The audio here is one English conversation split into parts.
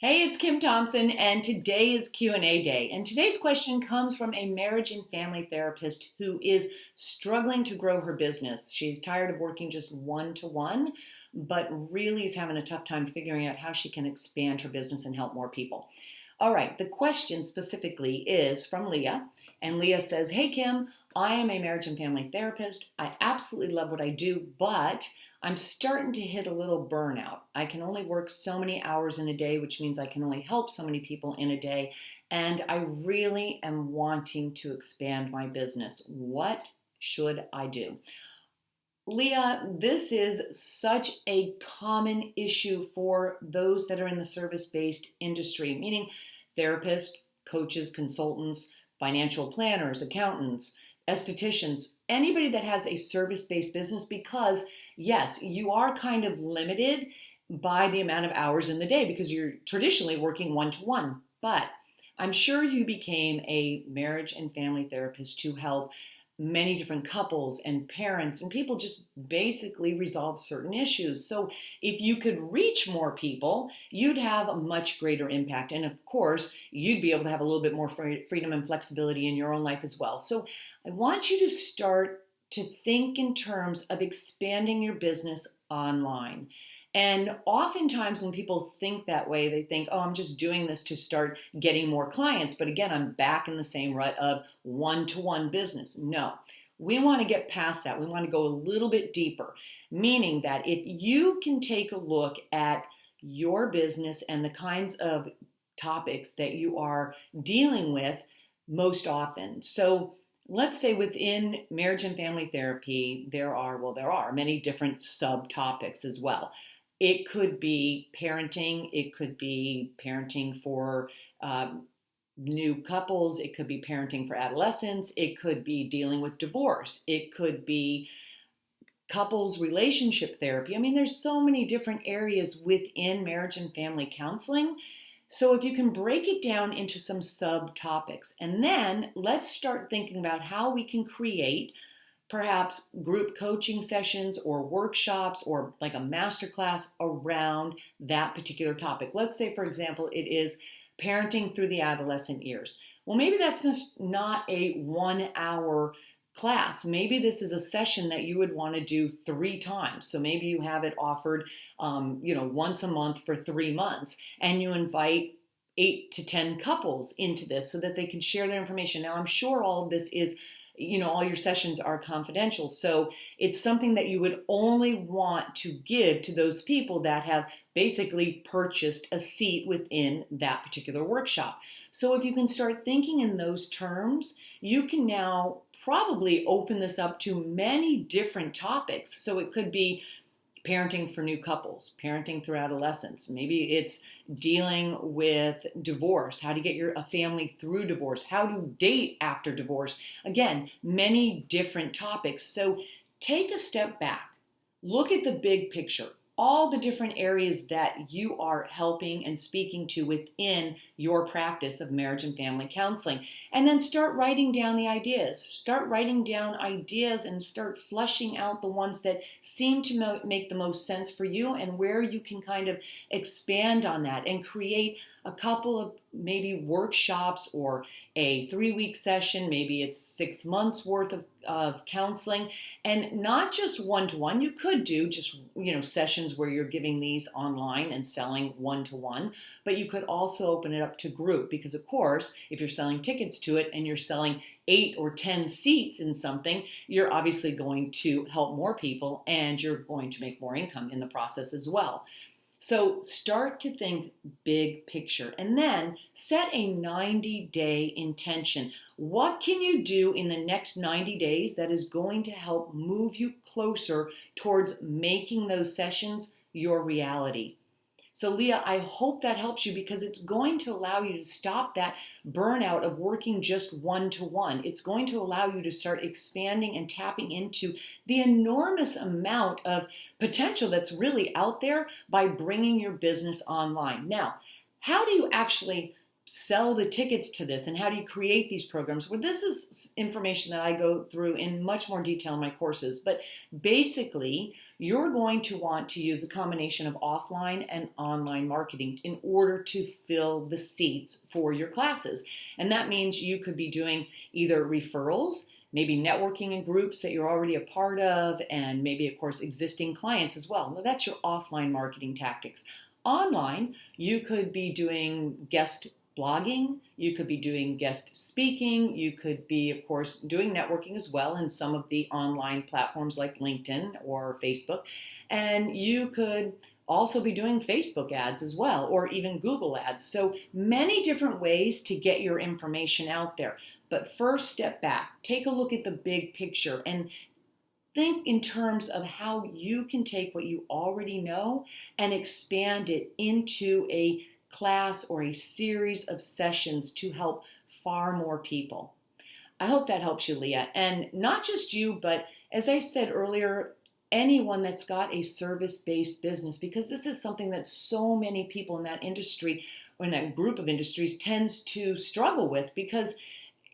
Hey, it's Kim Thompson, and today is Q&A day. And today's question comes from a marriage and family therapist who is struggling to grow her business. She's tired of working just one-to-one, but really is having a tough time figuring out how she can expand her business and help more people. All right, the question specifically is from Leah. And Leah says, "Hey Kim, I am a marriage and family therapist. I absolutely love what I do, but I'm starting to hit a little burnout. I can only work so many hours in a day, which means I can only help so many people in a day. And I really am wanting to expand my business. What should I do?" Leah, this is such a common issue for those that are in the service-based industry, meaning therapists, coaches, consultants, financial planners, accountants, estheticians, anybody that has a service-based business, because yes, you are kind of limited by the amount of hours in the day because you're traditionally working one-to-one. But I'm sure you became a marriage and family therapist to help many different couples and parents and people just basically resolve certain issues. So if you could reach more people, you'd have a much greater impact. And of course, you'd be able to have a little bit more freedom and flexibility in your own life as well. So I want you to start to think in terms of expanding your business online. And oftentimes when people think that way, they think, oh, I'm just doing this to start getting more clients. But again, I'm back in the same rut of one-to-one business. No, we want to get past that. We want to go a little bit deeper, meaning that if you can take a look at your business and the kinds of topics that you are dealing with most often. So let's say within marriage and family therapy, there are many different subtopics as well. It could be parenting. It could be parenting for new couples. It could be parenting for adolescents. It could be dealing with divorce. It could be couples relationship therapy. I mean, there's so many different areas within marriage and family counseling. So if you can break it down into some subtopics, and then let's start thinking about how we can create perhaps group coaching sessions or workshops or like a masterclass around that particular topic. Let's say, for example, it is parenting through the adolescent years. Well, maybe that's just not a 1 hour class. Maybe this is a session that you would want to do 3 times. So maybe you have it offered, once a month for 3 months, and you invite 8 to 10 couples into this so that they can share their information. Now, I'm sure all of this is all your sessions are confidential. So it's something that you would only want to give to those people that have basically purchased a seat within that particular workshop. So if you can start thinking in those terms, you can now probably open this up to many different topics. So it could be parenting for new couples, parenting through adolescence. Maybe it's dealing with divorce, how to get a family through divorce, how to date after divorce. Again, many different topics. So take a step back, look at the big picture, all the different areas that you are helping and speaking to within your practice of marriage and family counseling. And then start writing down the ideas. Start writing down ideas and start fleshing out the ones that seem to make the most sense for you and where you can kind of expand on that and create a couple of maybe workshops or a 3-week session. Maybe it's 6 months worth of counseling, and not just one-to-one. You could do just, sessions where you're giving these online and selling one-to-one, but you could also open it up to group because, of course, if you're selling tickets to it and you're selling 8 or 10 seats in something, you're obviously going to help more people and you're going to make more income in the process as well. So start to think big picture and then set a 90-day intention. What can you do in the next 90 days that is going to help move you closer towards making those sessions your reality? So Leah, I hope that helps you because it's going to allow you to stop that burnout of working just one-to-one. It's going to allow you to start expanding and tapping into the enormous amount of potential that's really out there by bringing your business online. Now, how do you actually sell the tickets to this, and how do you create these programs? Well, this is information that I go through in much more detail in my courses, but basically you're going to want to use a combination of offline and online marketing in order to fill the seats for your classes. And that means you could be doing either referrals, maybe networking in groups that you're already a part of, and maybe, of course, existing clients as well. Now, that's your offline marketing tactics. Online, you could be doing guest blogging, you could be doing guest speaking, you could be, of course, doing networking as well in some of the online platforms like LinkedIn or Facebook, and you could also be doing Facebook ads as well, or even Google ads. So many different ways to get your information out there. But first, step back, take a look at the big picture, and think in terms of how you can take what you already know and expand it into a class or a series of sessions to help far more people. I hope that helps you, Leah. And not just you, but as I said earlier, anyone that's got a service-based business, because this is something that so many people in that industry or in that group of industries tends to struggle with, because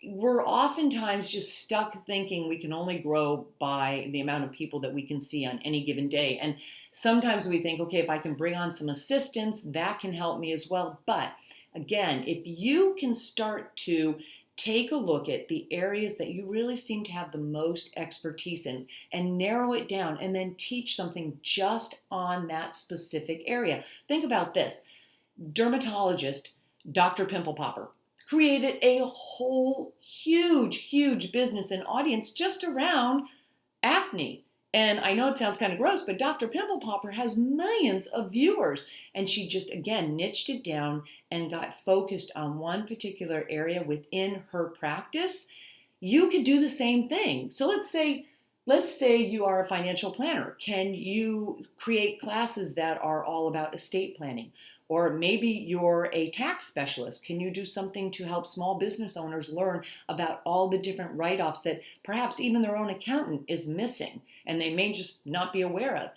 we're oftentimes just stuck thinking we can only grow by the amount of people that we can see on any given day. And sometimes we think, okay, if I can bring on some assistants, that can help me as well. But again, if you can start to take a look at the areas that you really seem to have the most expertise in and narrow it down, and then teach something just on that specific area. Think about this. Dermatologist, Dr. Pimple Popper, created a whole huge business and audience just around acne. And I know it sounds kind of gross, but Dr. Pimple Popper has millions of viewers. And she just, again, niched it down and got focused on one particular area within her practice. You could do the same thing. So let's say you are a financial planner. Can you create classes that are all about estate planning? Or maybe you're a tax specialist. Can you do something to help small business owners learn about all the different write-offs that perhaps even their own accountant is missing and they may just not be aware of?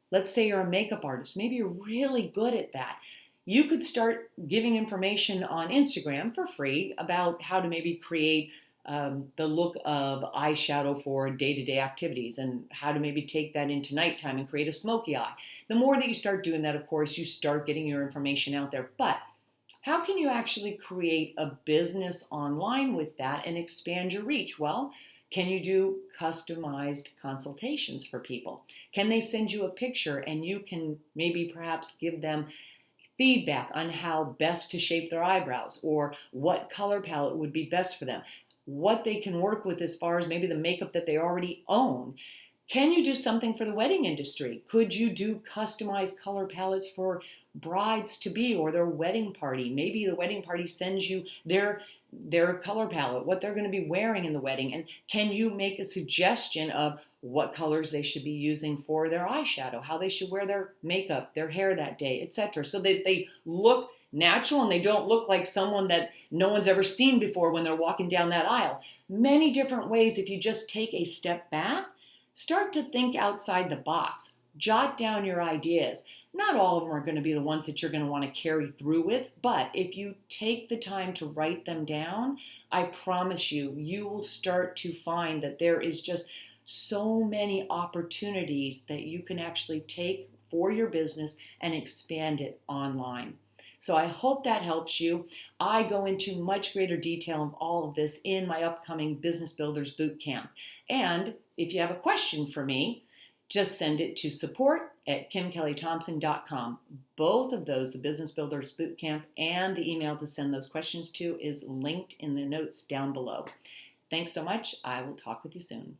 Let's say you're a makeup artist. Maybe you're really good at that. You could start giving information on Instagram for free about how to maybe create the look of eyeshadow for day-to-day activities, and how to maybe take that into nighttime and create a smoky eye. The more that you start doing that, of course, you start getting your information out there. But how can you actually create a business online with that and expand your reach? Well, can you do customized consultations for people? Can they send you a picture and you can maybe perhaps give them feedback on how best to shape their eyebrows, or what color palette would be best for them, what they can work with as far as maybe the makeup that they already own? Can you do something for the wedding industry? Could you do customized color palettes for brides-to-be or their wedding party? Maybe the wedding party sends you their color palette, what they're going to be wearing in the wedding. And can you make a suggestion of what colors they should be using for their eyeshadow, how they should wear their makeup, their hair that day, etc., so that they look natural and they don't look like someone that no one's ever seen before when they're walking down that aisle? Many different ways. If you just take a step back, start to think outside the box, jot down your ideas. Not all of them are going to be the ones that you're going to want to carry through with, but if you take the time to write them down, I promise you, you will start to find that there is just so many opportunities that you can actually take for your business and expand it online. So I hope that helps you. I go into much greater detail of all of this in my upcoming Business Builders Bootcamp. And if you have a question for me, just send it to support@kimkellythompson.com. Both of those, the Business Builders Bootcamp and the email to send those questions to, is linked in the notes down below. Thanks so much. I will talk with you soon.